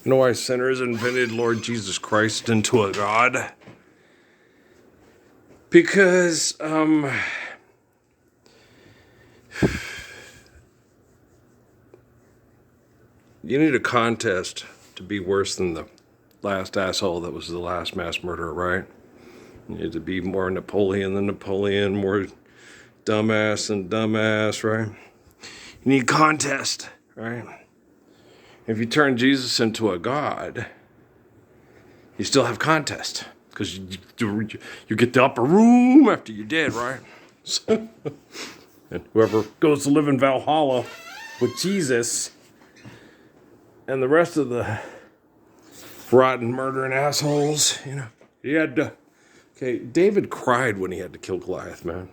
You know why sinners invented Lord Jesus Christ into a God? Because, you need a contest to be worse than the last asshole that was the last mass murderer, right? You need to be more Napoleon than Napoleon, more dumbass than dumbass, right? You need contest, right? If you turn Jesus into a God, you still have contest. Because you get the upper room after you're dead, right? So, and whoever goes to live in Valhalla with Jesus and the rest of the rotten murdering assholes, he had to. Okay, David cried when he had to kill Goliath, man.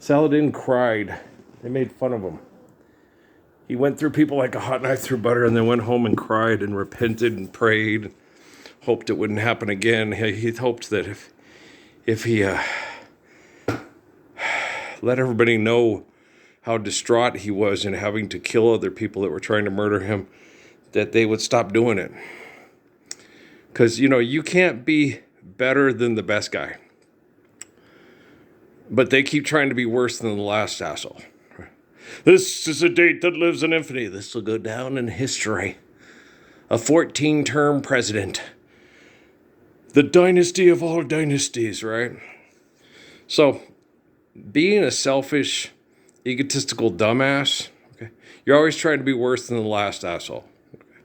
Saladin cried. They made fun of him. He went through people like a hot knife through butter and then went home and cried and repented and prayed. Hoped it wouldn't happen again. He hoped that if he let everybody know how distraught he was in having to kill other people that were trying to murder him, that they would stop doing it. Because, you can't be better than the best guy. But they keep trying to be worse than the last asshole. This is a date that lives in infamy. This will go down in history. A 14-term president. The dynasty of all dynasties, right? So, being a selfish, egotistical dumbass, okay, you're always trying to be worse than the last asshole. Okay?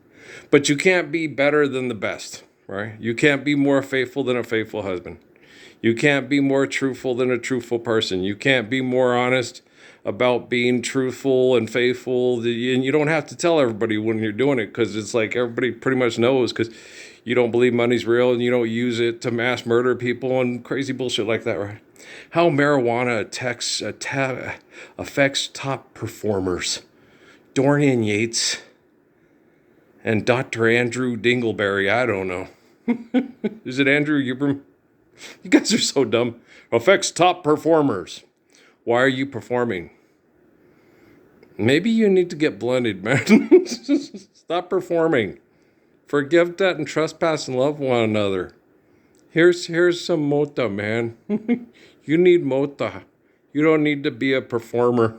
But you can't be better than the best, right? You can't be more faithful than a faithful husband. You can't be more truthful than a truthful person. You can't be more honest about being truthful and faithful. And you don't have to tell everybody when you're doing it, because it's like everybody pretty much knows, because you don't believe money's real and you don't use it to mass murder people and crazy bullshit like that, right? How marijuana affects top performers. Dorian Yates and Dr. Andrew Dingleberry, I don't know. Is it Andrew Huberman? You guys are so dumb. Affects top performers. Why are you performing? Maybe you need to get blended, man. Stop performing. Forgive debt and trespass and love one another. Here's some mota, man. You need mota. You don't need to be a performer.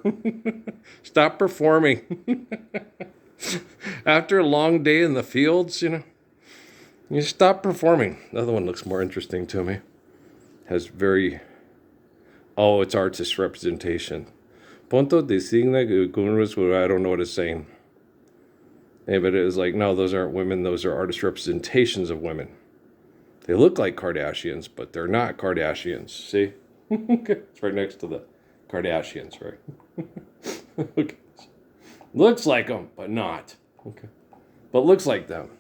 Stop performing. After a long day in the fields, you stop performing. The other one looks more interesting to me. Has very... Oh, it's artist representation. Punto designa I don't know what it's saying. Yeah, but it was like, no, those aren't women. Those are artist representations of women. They look like Kardashians, but they're not Kardashians. See? It's right next to the Kardashians, right? Okay. Looks like them, but not. Okay. But looks like them.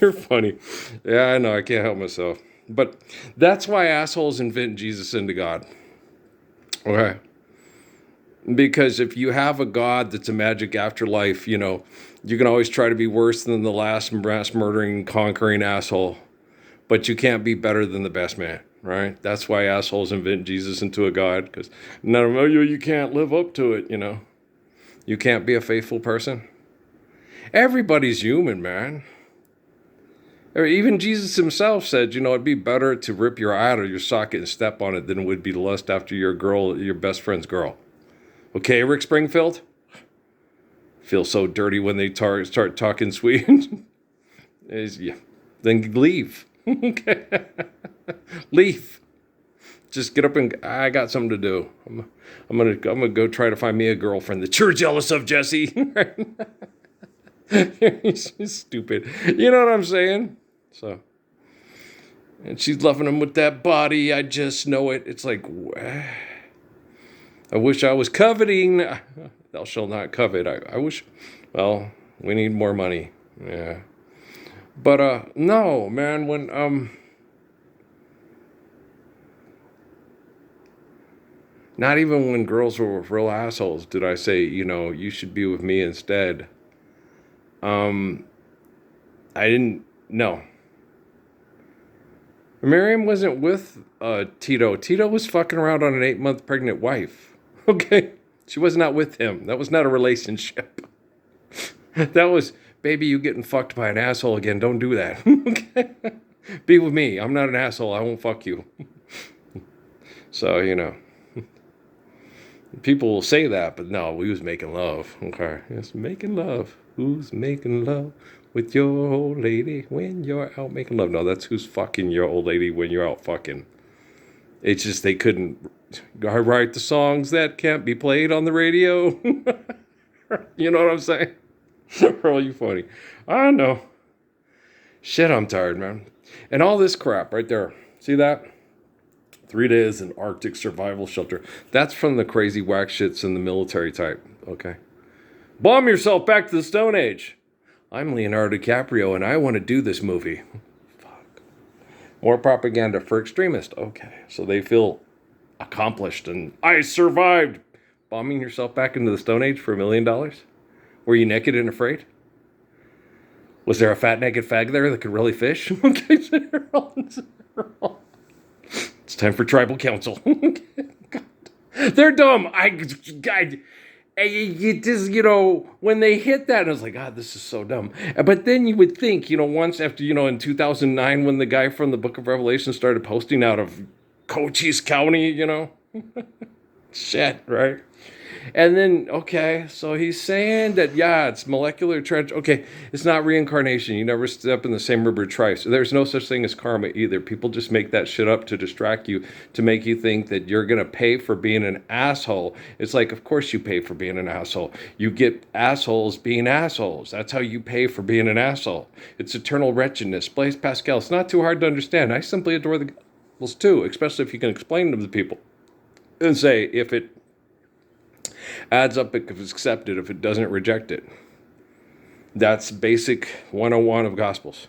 You're funny. Yeah, I know. I can't help myself. But that's why assholes invent Jesus into God. Okay. Because if you have a God that's a magic afterlife, you can always try to be worse than the last mass murdering, conquering asshole. But you can't be better than the best man, right? That's why assholes invent Jesus into a God. Because none of them, you can't live up to it, You can't be a faithful person. Everybody's human, man. Even Jesus himself said, it'd be better to rip your eye out of your socket and step on it than it would be to lust after your best friend's girl. Okay, Rick Springfield? Feel so dirty when they start talking sweet. Yeah. Then leave. Okay. Leave. Just get up and I got something to do. I'm gonna go try to find me a girlfriend that you're jealous of, Jesse. He's stupid. You know what I'm saying? So, and she's loving him with that body. I just know it. It's like, I wish I was coveting. Thou shalt not covet. I wish, well, we need more money. Yeah. But, no, man, when, not even when girls were real assholes did I say, you should be with me instead. I didn't, no. Miriam wasn't with Tito. Tito was fucking around on an 8-month pregnant wife. Okay? She was not with him. That was not a relationship. That was, baby, you getting fucked by an asshole again. Don't do that. Okay? Be with me. I'm not an asshole. I won't fuck you. So, people will say that, but no, we was making love. Okay? It's making love. Who's making love with your old lady when you're out making love? No, that's who's fucking your old lady when you're out fucking. It's just they couldn't write the songs that can't be played on the radio. You know what I'm saying? Really funny. I know. Shit, I'm tired, man. And all this crap right there. See that? 3 days in Arctic survival shelter. That's from the crazy whack shits in the military type. Okay. Bomb yourself back to the Stone Age. I'm Leonardo DiCaprio and I want to do this movie. Fuck. More propaganda for extremists. Okay. So they feel accomplished and I survived. Bombing yourself back into the Stone Age for $1 million? Were you naked and afraid? Was there a fat naked fag there that could really fish? It's time for tribal council. They're dumb. It just, when they hit that, I was like, God, this is so dumb. But then you would think, once after, in 2009, when the guy from the Book of Revelation started posting out of Cochise County, shit, right? And then, okay, so he's saying that, yeah, it's molecular trench. Okay, it's not reincarnation. You never step in the same river twice. There's no such thing as karma either. People just make that shit up to distract you, to make you think that you're going to pay for being an asshole. It's like, of course you pay for being an asshole. You get assholes being assholes. That's how you pay for being an asshole. It's eternal wretchedness. Blaise Pascal. It's not too hard to understand. I simply adore the Gospels too, especially if you can explain them to people and say, if it adds up, if it's accepted, if it doesn't, reject it. That's basic 101 of Gospels.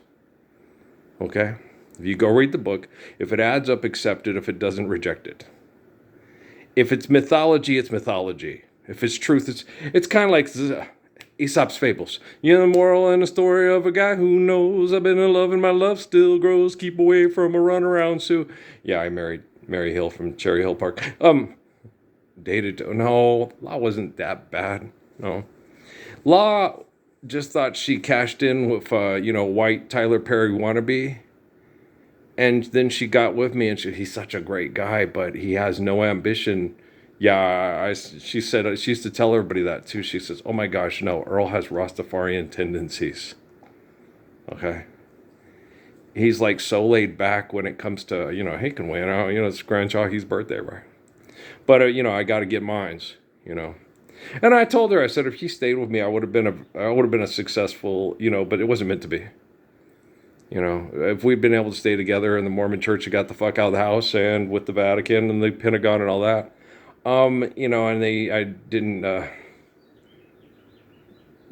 Okay? If you go read the book, if it adds up, accept it. If it doesn't, reject it. If it's mythology, it's mythology. If it's truth, it's kind of like Aesop's Fables. The moral in the story of a guy who knows I've been in love and my love still grows. Keep away from a runaround Sue. Yeah, I married Mary Hill from Cherry Hill Park. Dated. No, Law wasn't that bad. No. Law just thought she cashed in with, white Tyler Perry wannabe. And then she got with me and he's such a great guy, but he has no ambition. Yeah, she said, she used to tell everybody that too. She says, oh my gosh, no, Earl has Rastafarian tendencies. Okay. He's like so laid back when it comes to, he can win out, it's Grandchild, his birthday, right? But, I got to get mines, And I told her, I said, if he stayed with me, I would have been a successful, but it wasn't meant to be. If we'd been able to stay together and the Mormon Church had got the fuck out of the house and with the Vatican and the Pentagon and all that, and I didn't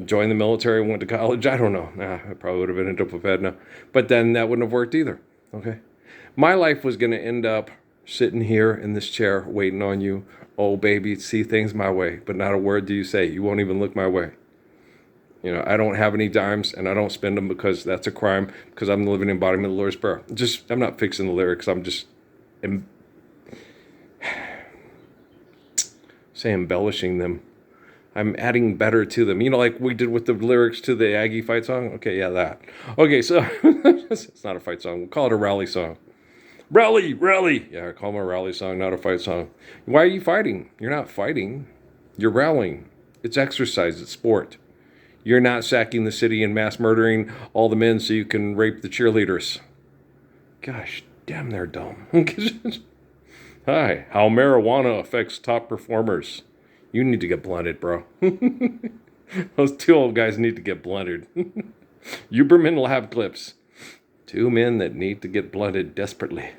join the military and went to college. I don't know. I probably would have ended up with Edna. But then that wouldn't have worked either. Okay. My life was going to end up sitting here in this chair waiting on you. Oh, baby, see things my way, but not a word do you say. You won't even look my way. I don't have any dimes, and I don't spend them because that's a crime, because I'm the living embodiment of the Lord's Prayer. I'm not fixing the lyrics. I'm just embellishing them. I'm adding better to them. Like we did with the lyrics to the Aggie fight song. Okay, yeah, that. Okay, so it's not a fight song. We'll call it a rally song. Rally! Yeah, call them a rally song, not a fight song. Why are you fighting? You're not fighting. You're rallying. It's exercise. It's sport. You're not sacking the city and mass murdering all the men so you can rape the cheerleaders. Gosh, damn, they're dumb. Hi, how marijuana affects top performers. You need to get blunted, bro. Those 2 old guys need to get blunted. Huberman will have clips. 2 men that need to get blunted desperately.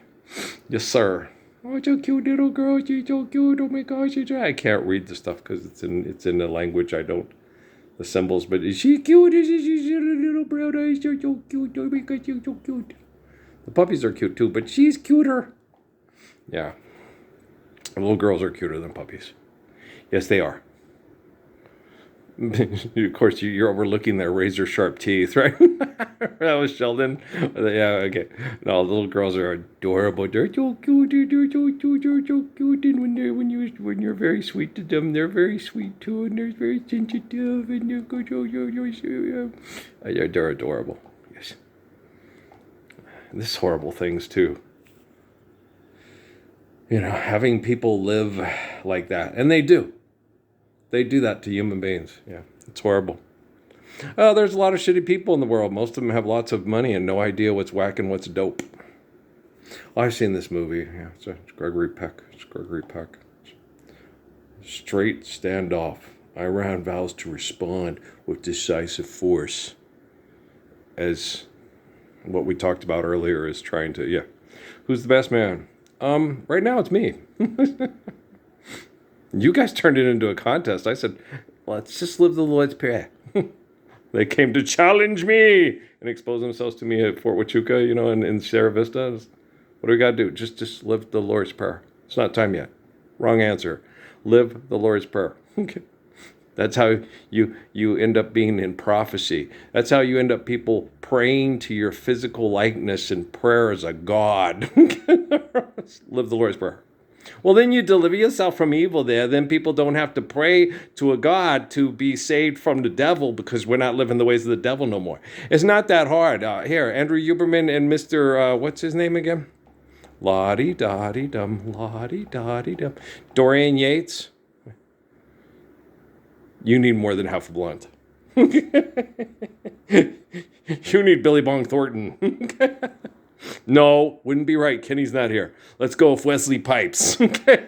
Yes, sir. Oh, it's a cute little girl. She's so cute. Oh my gosh, I can't read the stuff because it's in the language I don't. The symbols, but is she cute? She's a little brown eyes. She's so cute. Oh my gosh, she's so cute. The puppies are cute too, but she's cuter. Yeah. Little girls are cuter than puppies. Yes, they are. Of course, you're overlooking their razor sharp teeth, right? That was Sheldon. Yeah, okay. No, little girls are adorable. They're so cute. They're so cute. And when you're very sweet to them, they're very sweet too, and they're very sensitive, and they're good. They're adorable. Yes. This horrible things too. Having people live like that, and they do. They do that to human beings. Yeah, it's horrible. There's a lot of shitty people in the world. Most of them have lots of money and no idea what's whack and what's dope. I've seen this movie. Yeah, it's Gregory Peck. Straight standoff. Iran vows to respond with decisive force. As what we talked about earlier is trying to, yeah. Who's the best man? Right now it's me. You guys turned it into a contest. I said, let's just live the Lord's Prayer. They came to challenge me and expose themselves to me at Fort Huachuca, in Sierra Vista. What do we got to do? Just live the Lord's Prayer. It's not time yet. Wrong answer. Live the Lord's Prayer. That's how you end up being in prophecy. That's how you end up people praying to your physical likeness in prayer as a god. Live the Lord's Prayer. Well, then you deliver yourself from evil there. Then people don't have to pray to a God to be saved from the devil because we're not living the ways of the devil no more. It's not that hard. Here, Andrew Huberman and Mr. What's his name again? La-di-da-di-dum, la-di-da-di-dum. Dorian Yates. You need more than half a blunt. You need Billy Bong Thornton. No, wouldn't be right. Kenny's not here. Let's go with Wesley Pipes. Hey,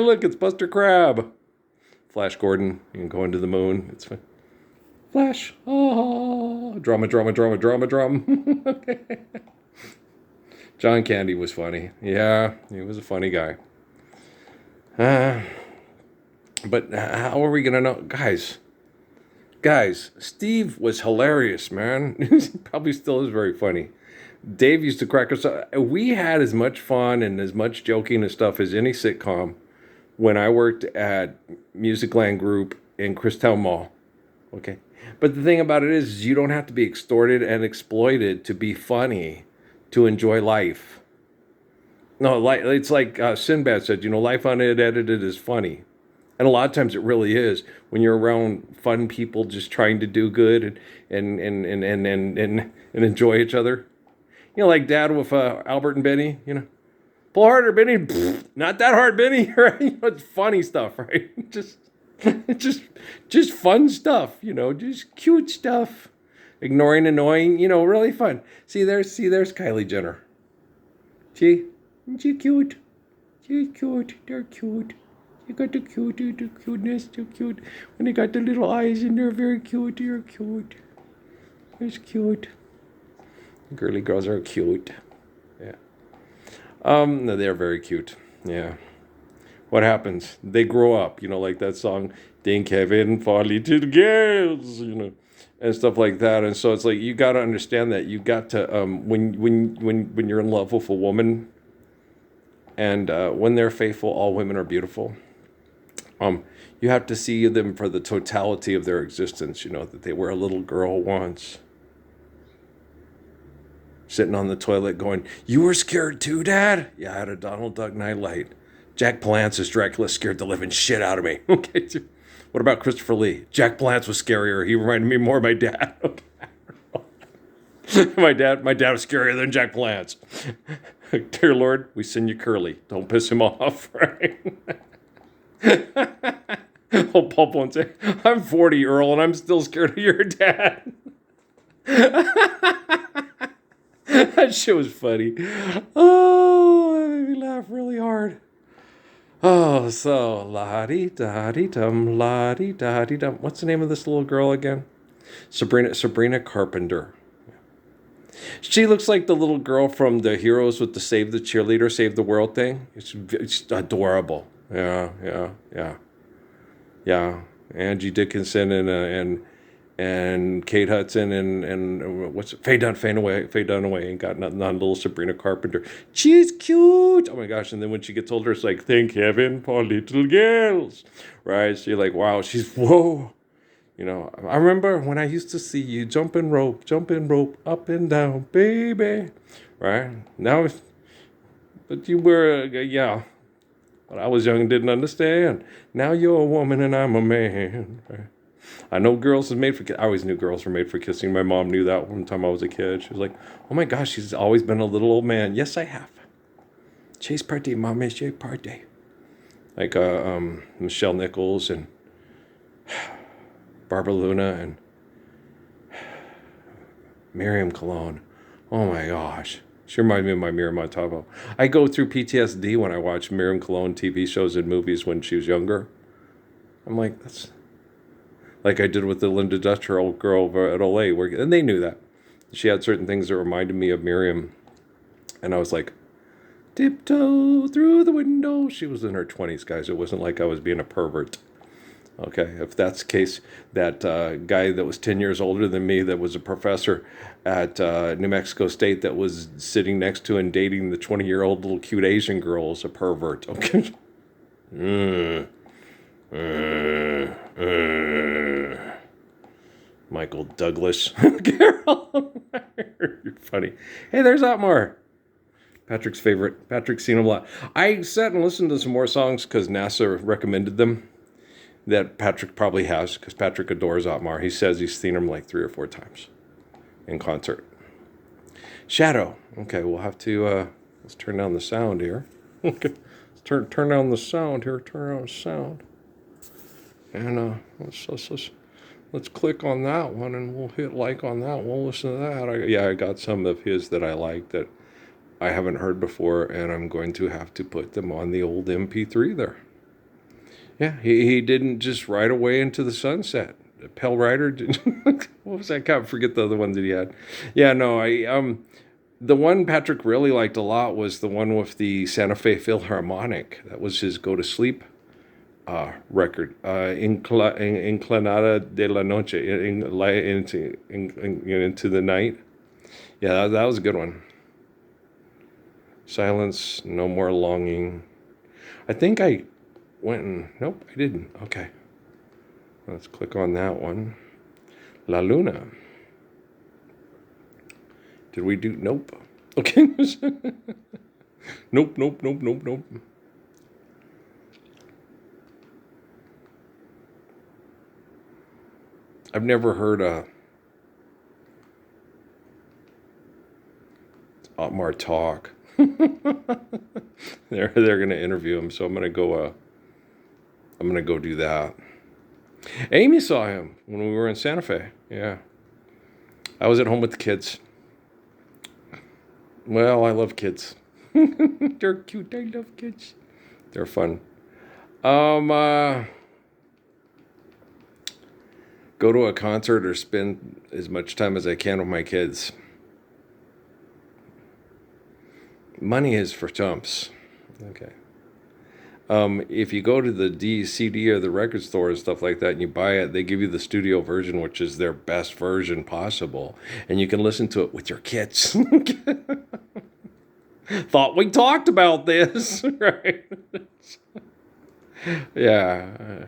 look, it's Buster Crabbe. Flash Gordon, you can go into the moon. It's fine. Flash. Oh, drama. Okay. John Candy was funny. Yeah, he was a funny guy. But how are we going to know? Guys, Steve was hilarious, man. He probably still is very funny. Dave used to crack us up. We had as much fun and as much joking and stuff as any sitcom when I worked at Musicland Group in Christown Mall. Okay. But the thing about it is you don't have to be extorted and exploited to be funny, to enjoy life. No, it's like Sinbad said, life unedited is funny. And a lot of times it really is when you're around fun people just trying to do good and enjoy each other. Like Dad with Albert and Benny, pull harder, Benny. Pfft, not that hard, Benny, right? It's funny stuff, right? Just fun stuff, just cute stuff. Ignoring annoying, really fun. See, there's Kylie Jenner. She's cute. She's cute. They're cute. You got the cuteness, too cute. When they got the little eyes and they're very cute, they're cute. It's cute. Girly girls are cute. Yeah. No, they're very cute. Yeah. What happens? They grow up, like that song, Think Heaven for Little Girls, and stuff like that. And so it's like, you got to understand that you got to, when you're in love with a woman and when they're faithful, all women are beautiful. You have to see them for the totality of their existence, that they were a little girl once. Sitting on the toilet going, you were scared too, Dad? Yeah, I had a Donald Duck nightlight. Jack Palance as Dracula scared the living shit out of me. Okay. What about Christopher Lee? Jack Palance was scarier. He reminded me more of my dad. Okay. My dad was scarier than Jack Palance. Dear Lord, we send you Curly. Don't piss him off, right? Oh, Paul won't say, I'm 40, Earl, and I'm still scared of your dad. That shit was funny. Oh, that made me laugh really hard. Oh, so la-di-da-di-dum, la-di-da-di-dum. What's the name of this little girl again? Sabrina Carpenter. She looks like the little girl from the Heroes with the Save the Cheerleader, Save the World thing. It's adorable. Yeah. Angie Dickinson and and Kate Hudson and what's it? Faye Dunaway, and got not little Sabrina Carpenter. She's cute. Oh my gosh! And then when she gets older, it's like thank heaven for little girls, right? So you're like, wow, she's whoa. I remember when I used to see you jumping rope, up and down, baby. Right now, but you were yeah. But I was young and didn't understand. Now you're a woman and I'm a man. Right? I know girls are made for. I always knew girls were made for kissing. My mom knew that one time I was a kid. She was like, "Oh my gosh, she's always been a little old man." Yes, I have. Chase party, mommy, chase party. Like Michelle Nichols and Barbara Luna and Miriam Cologne. Oh my gosh. She reminds me of my Miriam Montalvo. I go through PTSD when I watch Miriam Cologne TV shows and movies when she was younger. I'm like, that's like I did with the Linda Dutcher old girl at Olay, and they knew that. She had certain things that reminded me of Miriam. And I was like, tiptoe through the window. She was in her 20s, guys. It wasn't like I was being a pervert. Okay, if that's the case, that guy that was 10 years older than me, that was a professor at New Mexico State, that was sitting next to and dating the 20-year-old little cute Asian girl, is a pervert. Okay. Michael Douglas. Carol. You're funny. Hey, there's Otmar. Patrick's favorite. Patrick's seen him a lot. I sat and listened to some more songs because NASA recommended them. That Patrick probably has, because Patrick adores Otmar. He says he's seen him like 3 or 4 times in concert. Shadow. Okay, we'll have to, let's turn down the sound here. Okay, let's turn down the sound here. Turn down the sound. And let's click on that one, and we'll hit like on that. We'll listen to that. I got some of his that I like that I haven't heard before, and I'm going to have to put them on the old MP3 there. Yeah, he didn't just ride away into the sunset. Pell Rider didn't. What was that? I can't forget the other one that he had. Yeah, no, the one Patrick really liked a lot was the one with the Santa Fe Philharmonic. That was his Go to Sleep record. Inclinada de la Noche, into the night. Yeah, that was a good one. Silence, No More Longing. I think I went and nope, I didn't. Okay, let's click on that one. La Luna. Did we do? Nope. Okay. Nope. I've never heard Otmar talk. They're gonna interview him, so I'm gonna go do that. Amy saw him when we were in Santa Fe. Yeah. I was at home with the kids. Well, I love kids. They're cute. I love kids. They're fun. Go to a concert or spend as much time as I can with my kids. Money is for chumps. Okay. If you go to the CD or the record store and stuff like that and you buy it, they give you the studio version, which is their best version possible. And you can listen to it with your kids. Thought we talked about this, right? Yeah.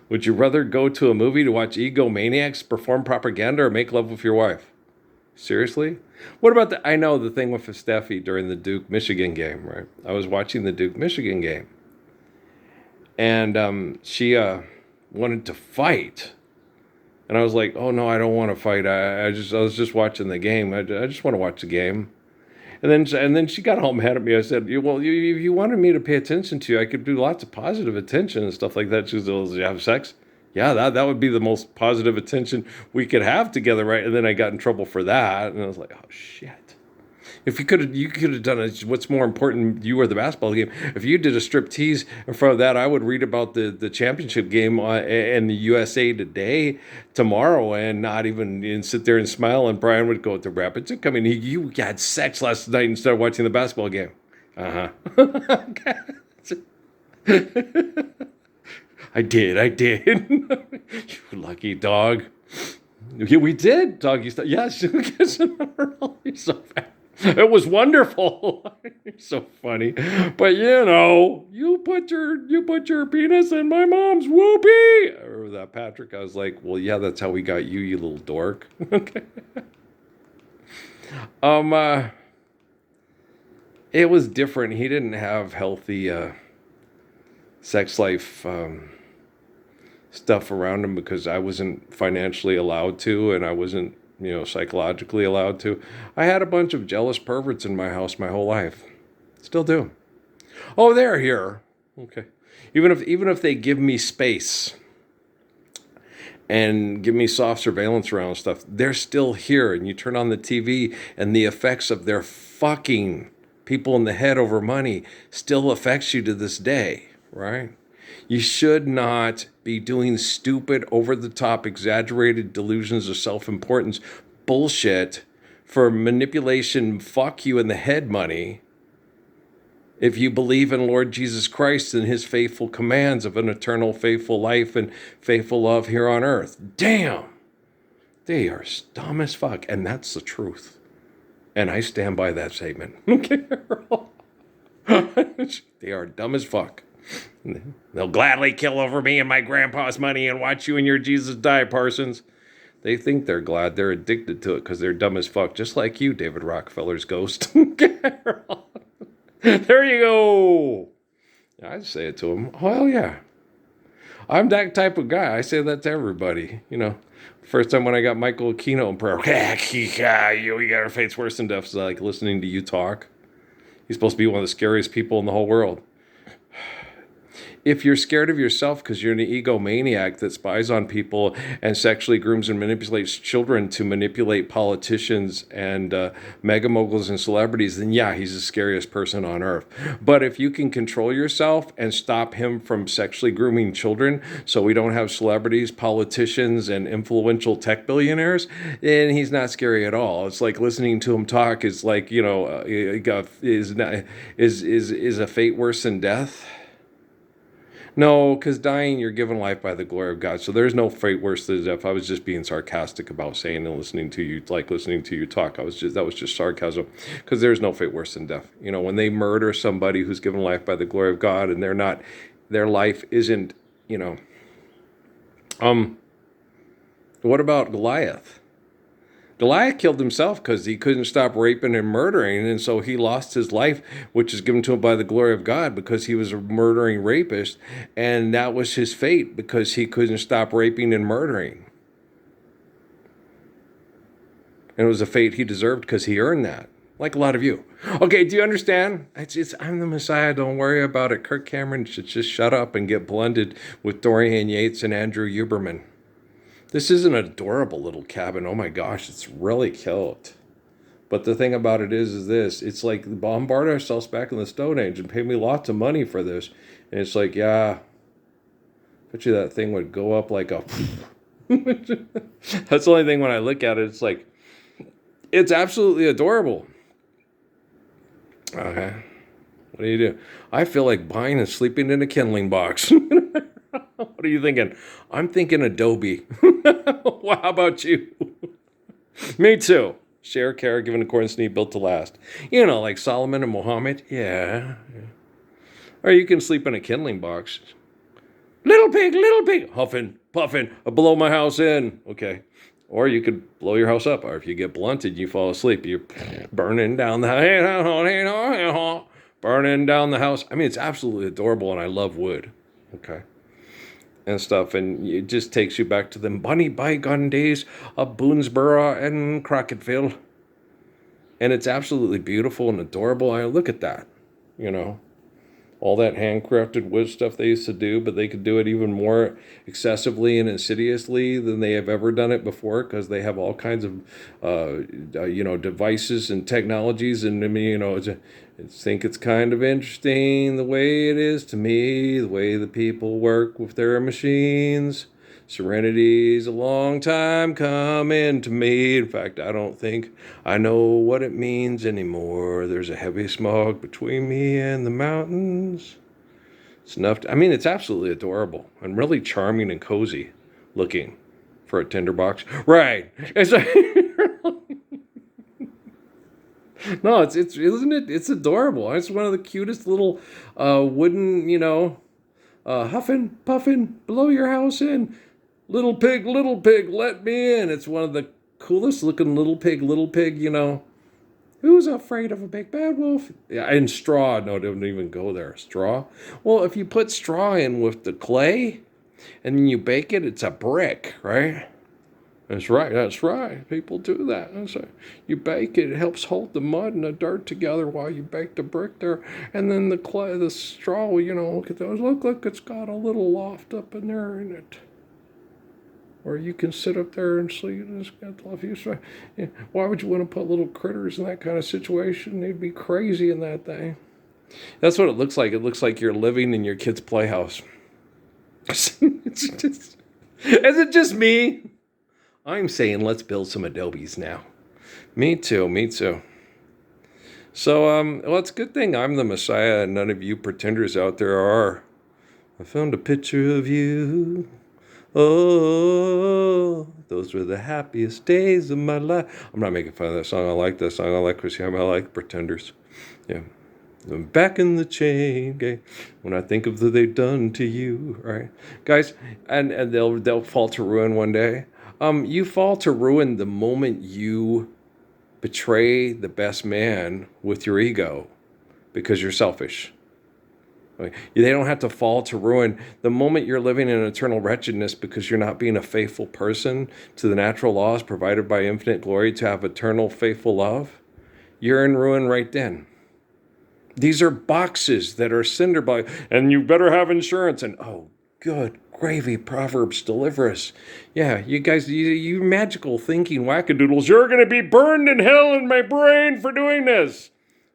Would you rather go to a movie to watch egomaniacs perform propaganda or make love with your wife? Seriously? What about I know the thing with Steffi during the Duke-Michigan game, right? I was watching the Duke-Michigan game. And she wanted to fight. And I was like, oh, no, I don't want to fight. I was just watching the game. I just want to watch the game. And then she got all mad at me. I said, well, if you wanted me to pay attention to you, I could do lots of positive attention and stuff like that. She was, you have sex? Yeah, that would be the most positive attention we could have together, right? And then I got in trouble for that. And I was like, oh, shit. If you could have done it. What's more important, you or the basketball game? If you did a strip tease in front of that, I would read about the championship game and the USA Today tomorrow, and not even sit there and smile. And Brian would go, the Rapids are coming. You had sex last night instead of watching the basketball game. I did. You lucky dog. Yeah, we did doggy style. Yes, you're so fat. It was wonderful. You're so funny. But you put your penis in my mom's whoopee. Or that Patrick. I was like, well, yeah, that's how we got you, you little dork. Okay. Um, it was different. He didn't have healthy sex life stuff around him because I wasn't financially allowed to, and I wasn't, psychologically allowed to. I had a bunch of jealous perverts in my house my whole life. Still do. Oh, they're here. Okay. Even if they give me space and give me soft surveillance around stuff, they're still here. And you turn on the TV and the effects of their fucking people in the head over money still affects you to this day, right? You should not be doing stupid, over-the-top, exaggerated delusions of self-importance bullshit for manipulation, fuck you in the head money if you believe in Lord Jesus Christ and his faithful commands of an eternal faithful life and faithful love here on earth. Damn! They are dumb as fuck, and that's the truth. And I stand by that statement. They are dumb as fuck. They'll gladly kill over me and my grandpa's money and watch you and your Jesus die, Parsons. They think they're glad. They're addicted to it because they're dumb as fuck, just like you, David Rockefeller's ghost. There you go. I'd say it to him. Oh, hell yeah. I'm that type of guy. I say that to everybody. First time when I got Michael Aquino in prayer, we got our fates worse than death. It's like listening to you talk. He's supposed to be one of the scariest people in the whole world. If you're scared of yourself because you're an egomaniac that spies on people and sexually grooms and manipulates children to manipulate politicians and mega moguls and celebrities, then yeah, he's the scariest person on earth. But if you can control yourself and stop him from sexually grooming children so we don't have celebrities, politicians, and influential tech billionaires, then he's not scary at all. It's like listening to him talk is like, is a fate worse than death? No, because dying, you're given life by the glory of God. So there's no fate worse than death. I was just being sarcastic about saying and listening to you talk. That was just sarcasm, because there's no fate worse than death. When they murder somebody who's given life by the glory of God, and their life isn't, what about Goliath? Goliath killed himself because he couldn't stop raping and murdering, and so he lost his life, which is given to him by the glory of God, because he was a murdering rapist, and that was his fate because he couldn't stop raping and murdering. And it was a fate he deserved because he earned that, like a lot of you. Okay, do you understand? I'm the Messiah, don't worry about it. Kirk Cameron should just shut up and get blended with Dorian Yates and Andrew Huberman. This is an adorable little cabin. Oh my gosh, it's really cute. But the thing about it is this. It's like bombard ourselves back in the Stone Age and pay me lots of money for this. And it's like, yeah, bet you that thing would go up like a... That's the only thing when I look at it, it's like, it's absolutely adorable. Okay. What do you do? I feel like buying and sleeping in a kindling box. What are you thinking? I'm thinking Adobe. Well, how about you? Me too. Share, care, given accordance to need, built to last. Like Solomon and Muhammad. Yeah. Or you can sleep in a kindling box. Little pig, huffing, puffing, I blow my house in. Okay. Or you could blow your house up. Or if you get blunted, you fall asleep. You're burning down the house. Burning down the house. I mean, it's absolutely adorable, and I love wood. Okay. And stuff, and it just takes you back to the bunny bygone days of Boonesboro and Crocketville. And it's absolutely beautiful and adorable. I look at that, all that handcrafted wood stuff they used to do, but they could do it even more excessively and insidiously than they have ever done it before, because they have all kinds of, devices and technologies. And I think it's kind of interesting the way it is to me, the way the people work with their machines. Serenity's a long time coming to me. In fact, I don't think I know what it means anymore. There's a heavy smog between me and the mountains. It's enough. It's absolutely adorable and really charming and cozy looking. for a tinderbox. Right. It's like, no, it's isn't it? It's adorable. It's one of the cutest little wooden, huffing, puffing, blow your house in. Little pig, let me in. It's one of the coolest looking little pig, Who's afraid of a big bad wolf? Yeah, and straw. No, don't even go there. Straw. Well, if you put straw in with the clay and then you bake it, it's a brick, right? That's right. That's right. People do that. That's right. You bake it. It helps hold the mud and the dirt together while you bake the brick there. And then the clay, the straw. Look at those. Look. It's got a little loft up in there in it, or you can sit up there and sleep. It's got the loft. Why would you want to put little critters in that kind of situation? They'd be crazy in that thing. That's what it looks like. It looks like you're living in your kid's playhouse. Is it just me? I'm saying let's build some adobes now. Me too. So, well, it's a good thing I'm the Messiah and none of you pretenders out there are. I found a picture of you. Oh, those were the happiest days of my life. I'm not making fun of that song. I like that song. I like Chrissy Hemme. I like Pretenders. Yeah. I'm back in the chain, okay? When I think of what they've done to you, right? Guys, and they'll fall to ruin one day. You fall to ruin the moment you betray the best man with your ego because you're selfish. They don't have to fall to ruin the moment you're living in eternal wretchedness because you're not being a faithful person to the natural laws provided by infinite glory to have eternal faithful love. You're in ruin right then. These are boxes that are cinder block, and you better have insurance. And oh, good gravy, Proverbs deliver us. Yeah, you guys, you magical thinking wackadoodles, you're going to be burned in hell in my brain for doing this.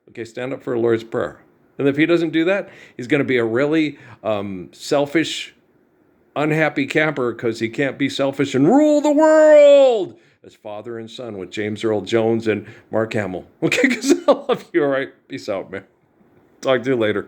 Okay, stand up for the Lord's Prayer. And if he doesn't do that, he's going to be a really selfish, unhappy camper because he can't be selfish and rule the world as father and son with James Earl Jones and Mark Hamill. Okay, because I love you. All right, peace out, man. Talk to you later.